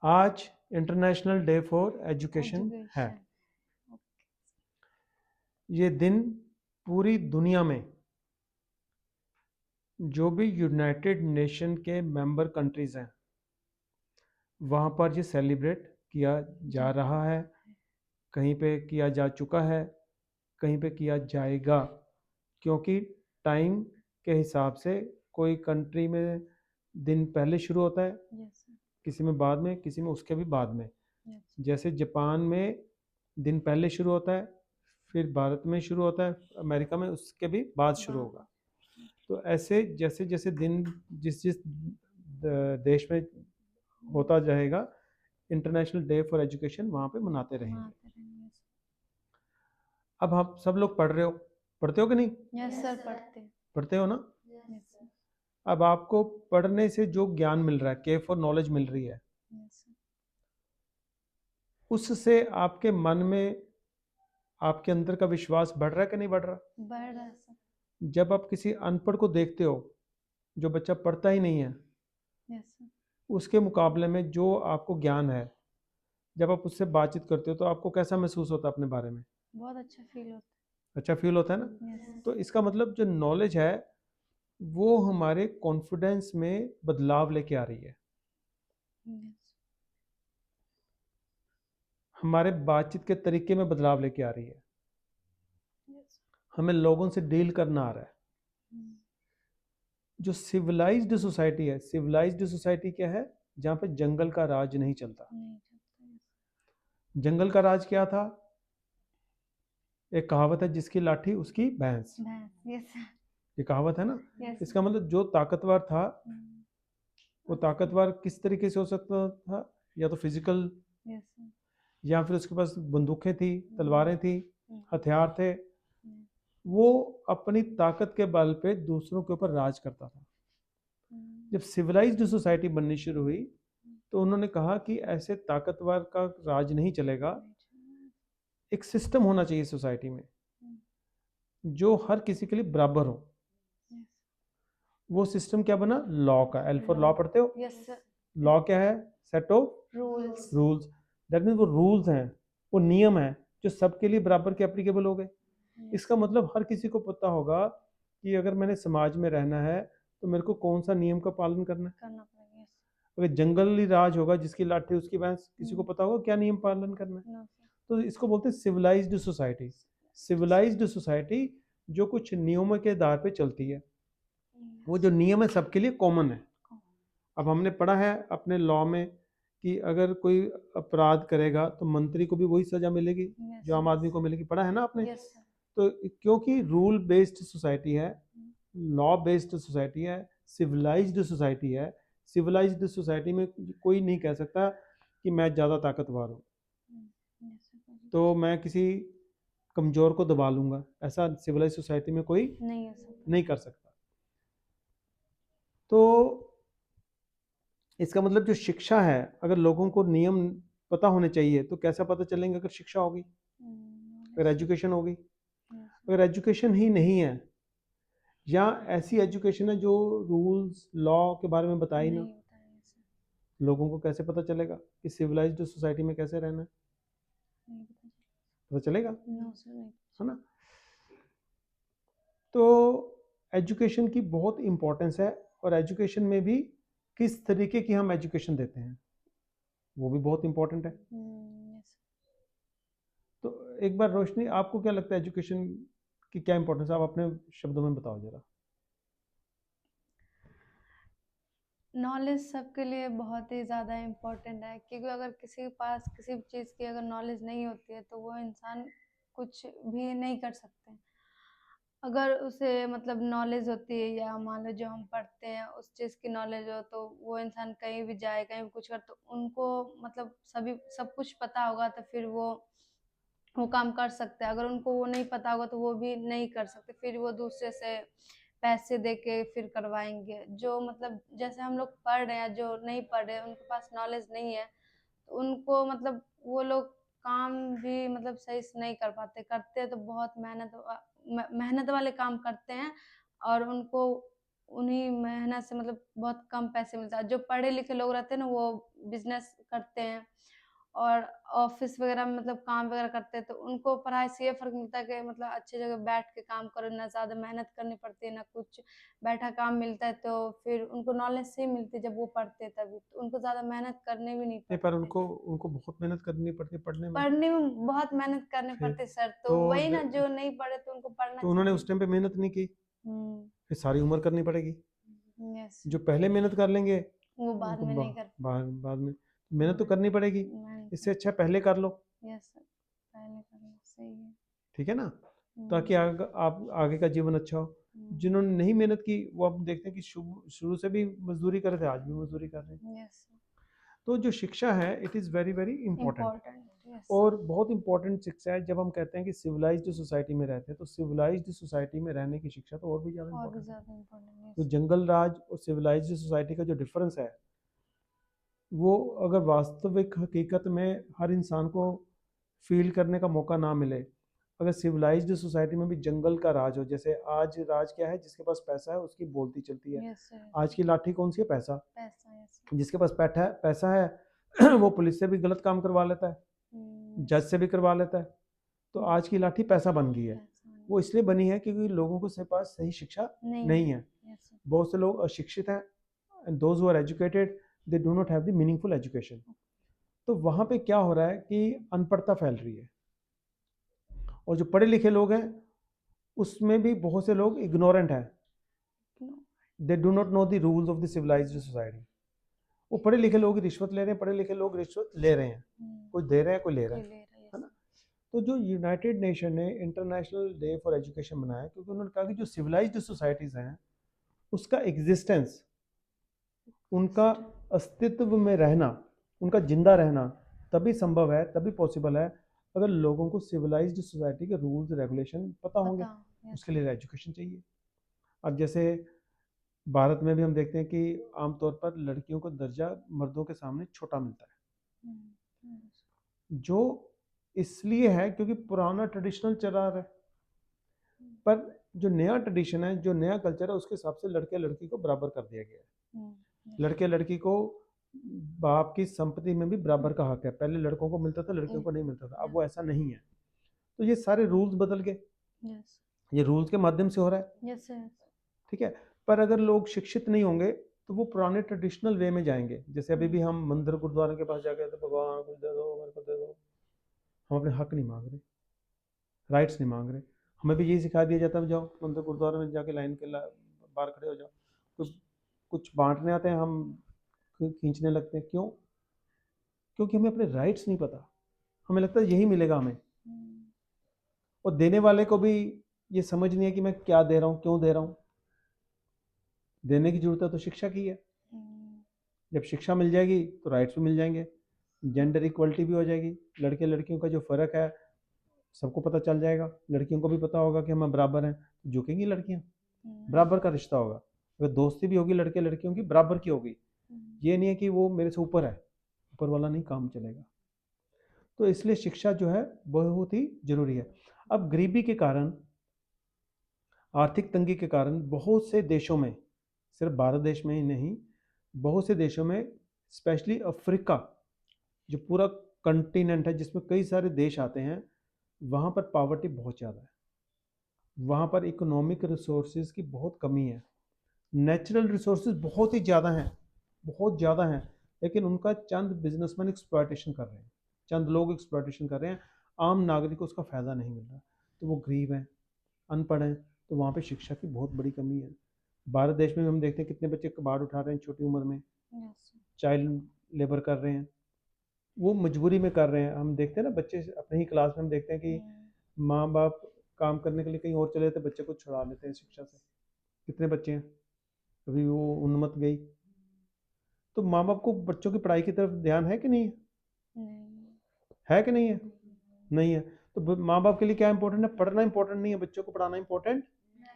आज international day for education है। Education. ये दिन पूरी दुनिया में जो भी यूनाइटेड नेशन के मेंबर कंट्रीज हैं वहाँ पर ये सेलिब्रेट किया जा रहा है। कहीं पे किया जा चुका है, कहीं पे किया जाएगा, क्योंकि टाइम के हिसाब से कोई कंट्री में दिन पहले शुरू होता है, यस सर। किसी में बाद में, किसी में उसके भी बाद में। यस। जैसे जापान में दिन पहले शुरू होता है, फिर भारत में शुरू होता है, अमेरिका में उसके भी बाद शुरू होगा। तो ऐसे जैसे जैसे दिन जिस जिस देश में होता जाएगा, इंटरनेशनल डे फॉर एजुकेशन वहाँ पे मनाते रहेंगे। अब हम सब लोग पढ़ते हो कि नहीं? यस सर, पढ़ते। पढ़ते हो ना? Yes sir. अब आपको पढ़ने से जो ज्ञान मिल रहा है, के फॉर नॉलेज मिल रही है, यस सर। उससे आपके मन में, आपके अंदर का विश्वास बढ़ रहा है कि नहीं बढ़ रहा? बढ़ रहा है सर। जब आप किसी अनपढ़ को देखते हो, जो बच्चा पढ़ता ही नहीं है, यस सर। उसके मुकाबले में जो आपको ज्ञान है, जब आप उससे बातचीत करते हो तो आपको कैसा महसूस होता है अपने बारे में? बहुत अच्छा फील होता अच्छा फील होता है ना? है। यस। तो इसका मतलब जो नॉलेज है वो हमारे कॉन्फिडेंस में बदलाव लेके आ रही है, यस। हमारे बातचीत के तरीके में बदलाव लेके आ रही है, यस। हमें लोगों से डील करना आ रहा है। जो सिविलाइज्ड सोसाइटी है, सिविलाइज्ड सोसाइटी क्या है? जहाँ पे जंगल का राज नहीं चलता। नहीं चलता। जंगल का राज क्या था? एक कहावत है, जिसकी लाठी उसकी भैंस। भैंस। यस। ये कहावत है ना? यस। इसका मतलब जो ताकतवर था वो ताकतवर किस तरीके से हो सकता था? या तो फिजिकल, यस। या फिर उसके पास बंदूकें थी, तलवारें थी, हथियार थे। वो अपनी ताकत के बल पे दूसरों के ऊपर राज करता था। जब सिविलाइज्ड सोसाइटी बननी शुरू हुई तो उन्होंने कहा कि ऐसे ताकतवर का राज नहीं चलेगा, एक सिस्टम होना चाहिए सोसाइटी में जो हर किसी के लिए बराबर हो। वो सिस्टम क्या बना? लॉ का। एल फॉर लॉ पढ़ते हो? Yes sir. लॉ क्या है? Set of rules. Rules. That means वो रूल्स हैं, वो नियम हैं जो सबके लिए बराबर के एप्लीकेबल हो गए। इसका मतलब हर किसी को पता होगा कि अगर मैंने समाज में रहना है तो मेरे को कौन सा नियम का पालन करना है। करना पड़ेगा। अगर जंगली राज होगा, जिसकी लाठी उसकी भैंस, किसी को पता होगा क्या नियम पालन करना है? तो इसको बोलते हैं सिविलाइज्ड सोसाइटी। सिविलाइज्ड सोसाइटी जो कुछ नियमों के आधार पे चलती है, वो जो नियम है सबके लिए कॉमन है। अब हमने पढ़ा है अपने लॉ में कि अगर कोई अपराध करेगा तो मंत्री को भी वही सजा मिलेगी जो आम आदमी को मिलेगी। पढ़ा है ना आपने? Yes sir. तो क्योंकि रूल बेस्ड सोसाइटी है, लॉ बेस्ड सोसाइटी है, सिविलाइज्ड सोसाइटी है, सिविलाइज्ड सोसाइटी में कोई नहीं कह सकता कि मैं ज़्यादा ताकतवर हूँ तो मैं किसी कमज़ोर को दबा लूँगा। ऐसा सिविलाइज सोसाइटी में कोई नहीं कर सकता। तो इसका मतलब जो शिक्षा है, अगर लोगों को नियम पता होने चाहिए तो कैसा पता चलेंगे? अगर शिक्षा होगी, अगर एजुकेशन होगी। अगर एजुकेशन ही नहीं है, या ऐसी एजुकेशन है जो रूल्स लॉ के बारे में बताए ना, लोगों को कैसे पता चलेगा कि सिविलाइज्ड सोसाइटी में कैसे रहना है? पता चलेगा? है ना? तो एजुकेशन की बहुत इंपॉर्टेंस है, और एजुकेशन में भी किस तरीके की हम एजुकेशन देते हैं वो भी बहुत इंपॉर्टेंट है। तो एक बार रोशनी, आपको क्या लगता है एजुकेशन की क्या इंपॉर्टेंस है? आप अपने शब्दों में बताओ जरा। नॉलेज सबके लिए बहुत ही ज़्यादा इम्पोर्टेंट है, क्योंकि अगर किसी के पास किसी भी चीज़ की अगर नॉलेज नहीं होती है तो वो इंसान कुछ भी नहीं कर सकते। अगर उसे मतलब नॉलेज होती है, या मान लो जो हम पढ़ते हैं उस चीज़ की नॉलेज हो, तो वो इंसान कहीं भी जाए, कहीं भी कुछ कर, तो उनको मतलब सब कुछ पता होगा, तो फिर वो काम कर सकते हैं। अगर उनको वो नहीं पता होगा तो वो भी नहीं कर सकते, फिर वो दूसरे से पैसे दे के फिर करवाएंगे। जो मतलब जैसे हम लोग पढ़ रहे हैं, जो नहीं पढ़ रहे उनके पास नॉलेज नहीं है, तो उनको मतलब वो लोग काम भी मतलब सही से नहीं कर पाते, करते हैं तो बहुत मेहनत वाले काम करते हैं, और उनको उन्हीं मेहनत से मतलब बहुत कम पैसे मिलता है। जो पढ़े लिखे लोग रहते हैं ना वो बिजनेस करते हैं और ऑफिस वगैरह में मतलब काम वगैरह करते हैं, तो उनको पढ़ाई से ये फर्क मिलता है कि मतलब अच्छी जगह बैठ के काम करो, ना ज़्यादा मेहनत करनी पड़ती है ना कुछ, बैठा काम मिलता है, तो फिर उनको नॉलेज से ही मिलती है जब वो पढ़ते हैं तभी, तो उनको ज़्यादा मेहनत करनी भी नहीं नहीं, पर पड़ती। उनको उनको बहुत मेहनत करनी पड़ती है पढ़ने में। पढ़ने में बहुत मेहनत करनी फिर पड़ती है सर, तो तो वही ना, जो नहीं पढ़े तो उनको पढ़ना तो उन्होंने चाहिए। उस टाइम पे मेहनत नहीं की, हुँ, फिर सारी उम्र करनी पड़ेगी। यस, जो पहले मेहनत कर लेंगे वो बाद उनको में नहीं कर बाद में मेहनत तो करनी पड़ेगी। मेहनत इससे अच्छा पहले कर लो, यस सर, पहले करना सही है। ठीक है ना, हुँ, ताकि आप आगे का जीवन अच्छा हो। हुँ, जिन्होंने नहीं मेहनत की वो आप देखते हैं कि शुरू शुरू से भी मजदूरी कर रहे थे, आज भी मजदूरी कर रहे हैं। यस सर, तो जो शिक्षा है it is very very important, important, yes, और बहुत इंपॉर्टेंट शिक्षा है। जब हम कहते हैं कि सिविलाइज्ड सोसाइटी में रहते हैं, तो सिविलाइज्ड सोसाइटी में रहने की शिक्षा तो और भी ज़्यादा और भी इंपॉर्टेंट है। ज़्यादा इम्पोर्टेंट, तो यस, जंगल राज और सिविलाइज्ड सोसाइटी का जो डिफरेंस है, वो अगर वास्तविक हकीकत में हर इंसान को फील करने का मौका ना मिले, अगर सिविलाइज्ड सोसाइटी में भी जंगल का राज हो, जैसे आज राज क्या है, जिसके पास पैसा है उसकी बोलती चलती है। यस सर, आज की लाठी कौन सी है? पैसा। पैसा, यस, जिसके पास पैसा है वो पुलिस से भी गलत काम करवा लेता है, जज से भी करवा लेता है। तो आज की लाठी पैसा बन गई है। वो इसलिए बनी है क्योंकि लोगों के पास सही शिक्षा नहीं है। यस सर, बहुत से लोग अशिक्षित हैं, and those who are educated they do not have the meaningful education. तो वहाँ पे क्या हो रहा है कि अनपढ़ता फैल रही है, और जो पढ़े लिखे लोग हैं उसमें भी बहुत से लोग इग्नोरेंट हैं, they do not know the rules of the civilised society. वो पढ़े लिखे लोग रिश्वत ले रहे हैं, पढ़े लिखे लोग रिश्वत ले रहे हैं, कोई दे रहा है कोई ले रहा है ना। तो जो यूनाइटेड नेशन ने इंटरनेशनल डे फॉर एजुकेशन बनाया, क्योंकि उन्होंने कहा कि जो सिविलाइज्ड सोसाइटीज़ हैं उसका एग्जिस्टेंस, उनका अस्तित्व में रहना, उनका जिंदा रहना तभी संभव है, तभी पॉसिबल है अगर लोगों को सिविलाइज्ड सोसाइटी के रूल्स रेगुलेशन पता होंगे। उसके लिए एजुकेशन चाहिए। अब जैसे भारत में भी हम देखते हैं कि आमतौर पर लड़कियों को दर्जा मर्दों के सामने छोटा मिलता है, जो इसलिए है क्योंकि पुराना ट्रेडिशनल चला आ रहा है। पर जो नया ट्रेडिशन है, जो नया कल्चर है, उसके हिसाब से लड़के लड़की को बराबर कर दिया गया है। लड़के लड़की को बाप की संपत्ति में भी बराबर का हक है। पहले लड़कों को मिलता था, लड़कियों को नहीं मिलता था, अब वो ऐसा नहीं है। तो ये सारे रूल्स बदल गए, ये रूल्स के माध्यम से हो रहा है, ठीक है। पर अगर लोग शिक्षित नहीं होंगे तो वो पुराने ट्रेडिशनल वे में जाएंगे। जैसे अभी भी हम मंदिर गुरुद्वारे के पास जाके तो भगवान कुछ दे दो, मेरे को दे दो, हम अपने हक नहीं मांग रहे, राइट्स नहीं मांग रहे। हमें भी यही सिखा दिया जाता है, जाओ मंदिर गुरुद्वारे में जाके लाइन के बाहर खड़े हो जाओ, कुछ बांटने आते हैं हम खींचने लगते हैं। क्यों? क्योंकि हमें अपने राइट्स नहीं पता, हमें लगता है यही मिलेगा हमें, और देने वाले को भी ये समझ नहीं है कि मैं क्या दे रहा हूँ, क्यों दे रहा हूँ। देने की जरूरत है तो शिक्षा की है। जब शिक्षा मिल जाएगी तो राइट्स भी मिल जाएंगे, जेंडर इक्वलिटी भी हो जाएगी, लड़के लड़कियों का जो फ़र्क है सबको पता चल जाएगा। लड़कियों को भी पता होगा कि हम बराबर हैं, तो झुकेंगी लड़कियां, बराबर का रिश्ता होगा। अगर दोस्ती भी होगी लड़के लड़कियों की बराबर की होगी, ये नहीं है कि वो मेरे से ऊपर है, ऊपर वाला नहीं काम चलेगा। तो इसलिए शिक्षा जो है बहुत ही जरूरी है। अब गरीबी के कारण, आर्थिक तंगी के कारण बहुत से देशों में, सिर्फ भारत देश में ही नहीं, बहुत से देशों में, स्पेशली अफ्रीका जो पूरा कंटिनेंट है जिसमें कई सारे देश आते हैं, वहाँ पर पॉवर्टी बहुत ज़्यादा है। वहाँ पर इकोनॉमिक रिसोर्सेज की बहुत कमी है, नेचुरल रिसोर्सेज बहुत ही ज़्यादा हैं, बहुत ज़्यादा हैं, लेकिन उनका चंद बिजनेसमैन एक्सप्लॉयटेशन कर रहे हैं, चंद लोग एक्सप्लॉयटेशन कर रहे हैं, आम नागरिक को उसका फ़ायदा नहीं मिल रहा। तो वो गरीब हैं, अनपढ़ हैं, तो वहाँ पे शिक्षा की बहुत बड़ी कमी है। भारत देश में हम देखते हैं कितने बच्चे कबाड़ उठा रहे हैं छोटी उम्र में, चाइल्ड लेबर कर रहे हैं, वो मजबूरी में कर रहे हैं। हम देखते हैं ना, बच्चे अपने ही क्लास में हम देखते हैं कि माँ बाप काम करने के लिए कहीं और चले जाते, बच्चे को छुड़ा लेते हैं शिक्षा से। कितने बच्चे हैं, अभी वो उन्मत्त गई। तो माँ बाप को बच्चों की पढ़ाई की तरफ ध्यान है कि नहीं है कि नहीं है? नहीं है। तो माँ बाप के लिए क्या इंपॉर्टेंट है? पढ़ना इंपॉर्टेंट नहीं है, बच्चों को पढ़ाना इंपॉर्टेंट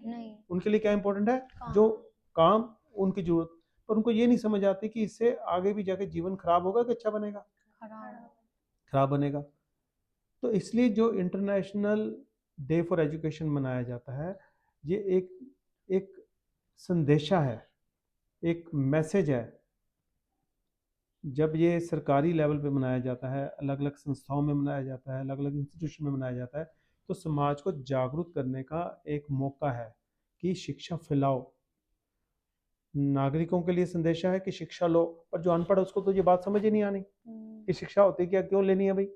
नहीं, उनके लिए क्या इंपॉर्टेंट है? जो काम उनकी जरूरत। पर उनको ये नहीं समझ आती कि इससे आगे भी जाके जीवन खराब होगा कि अच्छा बनेगा? खराब बनेगा। तो इसलिए जो इंटरनेशनल डे फॉर एजुकेशन मनाया जाता है, ये एक संदेशा है, एक मैसेज है। जब ये सरकारी लेवल पे मनाया जाता है, अलग अलग संस्थाओं में मनाया जाता है, अलग अलग इंस्टीट्यूशन में मनाया जाता है, तो समाज को जागरूक करने का एक मौका है कि शिक्षा फैलाओ। नागरिकों के लिए संदेशा है कि शिक्षा लो, पर जो अनपढ़ है उसको तो ये बात समझ ही नहीं आनी कि शिक्षा होती क्या, क्यों लेनी है भाई,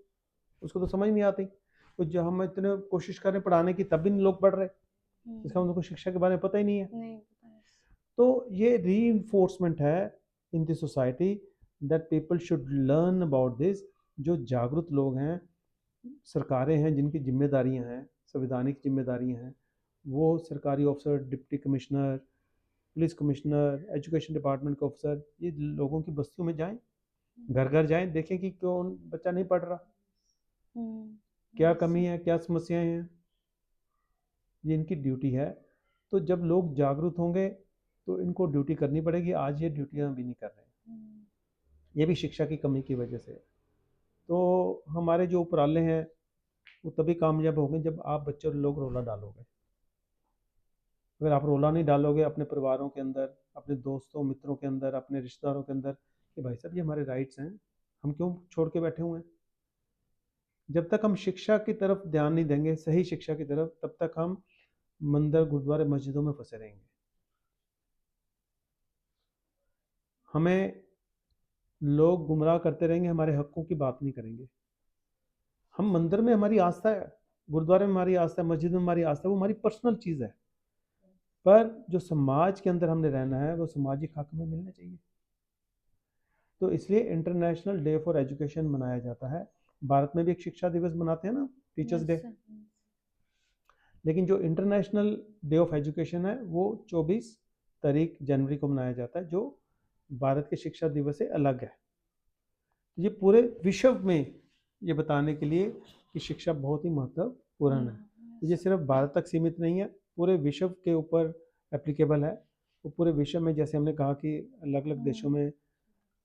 उसको तो समझ नहीं आती। तो जो हम इतने कोशिश कर रहे हैं पढ़ाने की, तब भी नहीं लोग पढ़ रहे, इसका उनको शिक्षा के बारे में पता ही नहीं है। नहीं पता है। तो ये रीइंफोर्समेंट है in the society that people should learn about this. जो जागरूक लोग हैं, सरकारें हैं जिनकी जिम्मेदारियां हैं, संवैधानिक जिम्मेदारियां हैं, वो सरकारी officer, deputy commissioner, police commissioner, education department के ऑफिसर, ये लोगों की बस्तियों में जाएं, घर घर जाएं, देखें कि क्यों बच्चा नहीं पढ़ रहा, क्या कमी है, क्या समस्याएं हैं, ये इनकी ड्यूटी है। तो जब लोग जागरूक होंगे तो इनको ड्यूटी करनी पड़ेगी। आज ये ड्यूटियां भी नहीं कर रहे हैं, ये भी शिक्षा की कमी की वजह से। तो हमारे जो उपराले हैं वो तभी कामयाब होंगे जब आप बच्चे और लोग रोला डालोगे। अगर आप रोला नहीं डालोगे अपने परिवारों के अंदर, अपने दोस्तों मित्रों के अंदर, अपने रिश्तेदारों के अंदर कि भाई साहब ये हमारे राइट्स हैं, हम क्यों छोड़ के बैठे हुए हैं, जब तक हम शिक्षा की तरफ ध्यान नहीं देंगे, सही शिक्षा की तरफ, तब तक हम मंदिर, गुरुद्वारे, मस्जिदों में फंसे रहेंगे। हमें लोग गुमराह करते रहेंगे, हमारे हकों की बात नहीं करेंगे। हम मंदिर में हमारी आस्था है, गुरुद्वारे में हमारी आस्था है, मस्जिद में हमारी आस्था है, वो हमारी पर्सनल चीज़ है, पर जो समाज के अंदर हमने रहना है वो सामाजिक हक में मिलने चाहिए। तो इसलिए इंटरनेशनल डे फॉर एजुकेशन मनाया जाता है। भारत में भी एक शिक्षा दिवस मनाते हैं ना, टीचर्स डे, लेकिन जो इंटरनेशनल डे ऑफ एजुकेशन है वो 24 तारीख जनवरी को मनाया जाता है, जो भारत के शिक्षा दिवस से अलग है। ये पूरे विश्व में ये बताने के लिए कि शिक्षा बहुत ही महत्वपूर्ण है। तो ये सिर्फ भारत तक सीमित नहीं है, पूरे विश्व के ऊपर एप्लीकेबल है। वो पूरे विश्व में, जैसे हमने कहा कि अलग अलग देशों में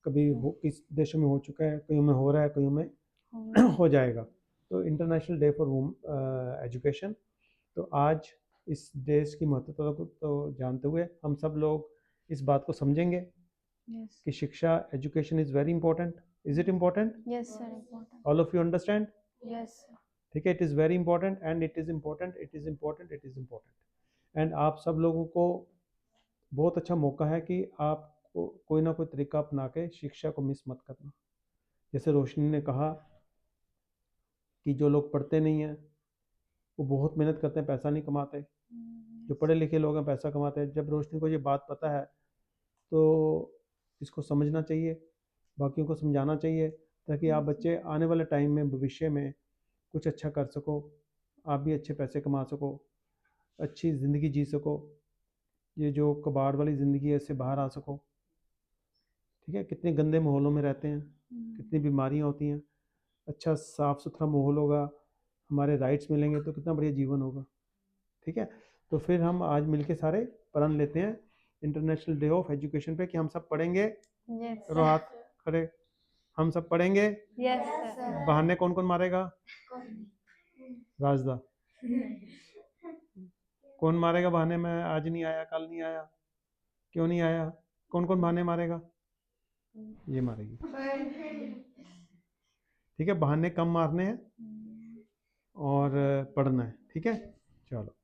कभी हो, किस देशों में हो चुका है, कईयों में हो रहा है, कईयों में हो जाएगा। तो इंटरनेशनल डे फॉर एजुकेशन, तो आज इस देश की महत्वता को तो जानते हुए हम सब लोग इस बात को समझेंगे कि शिक्षा, education is very important. Is it important? Yes sir, important. All of you understand? Yes sir. ठीक है, it is very important and it is important, it is important, it is important. And आप सब लोगों को बहुत अच्छा मौका है कि आप कोई ना कोई तरीका अपना के शिक्षा को मिस मत करना। जैसे रोशनी ने कहा कि जो लोग पढ़ते नहीं हैं वो बहुत मेहनत करते हैं, पैसा नहीं कमाते, जो पढ़े लिखे लोग हैं पैसा कमाते हैं। जब रोशनी को ये बात पता है तो इसको समझना चाहिए, बाकियों को समझाना चाहिए, ताकि आप बच्चे आने वाले टाइम में, भविष्य में कुछ अच्छा कर सको, आप भी अच्छे पैसे कमा सको, अच्छी ज़िंदगी जी सको, ये जो कबाड़ वाली ज़िंदगी है इससे बाहर आ सको। ठीक है, कितने गंदे माहौलों में रहते हैं, कितनी बीमारियां होती हैं। अच्छा साफ़ सुथरा माहौल होगा, हमारे राइट्स मिलेंगे तो कितना बढ़िया जीवन होगा। ठीक है, तो फिर हम आज मिलके सारे प्रण लेते हैं इंटरनेशनल डे ऑफ एजुकेशन पे कि हम सब पढ़ेंगे। यस करो हाथ खड़े, हम सब पढ़ेंगे। Yes sir. बहाने कौन कौन मारेगा? राजदा कौन मारेगा बहाने? मैं आज नहीं आया, कल नहीं आया, क्यों नहीं आया? कौन कौन बहाने मारेगा? ये मारेगी। ठीक है, बहाने कम मारने हैं और पढ़ना है। ठीक है, चलो।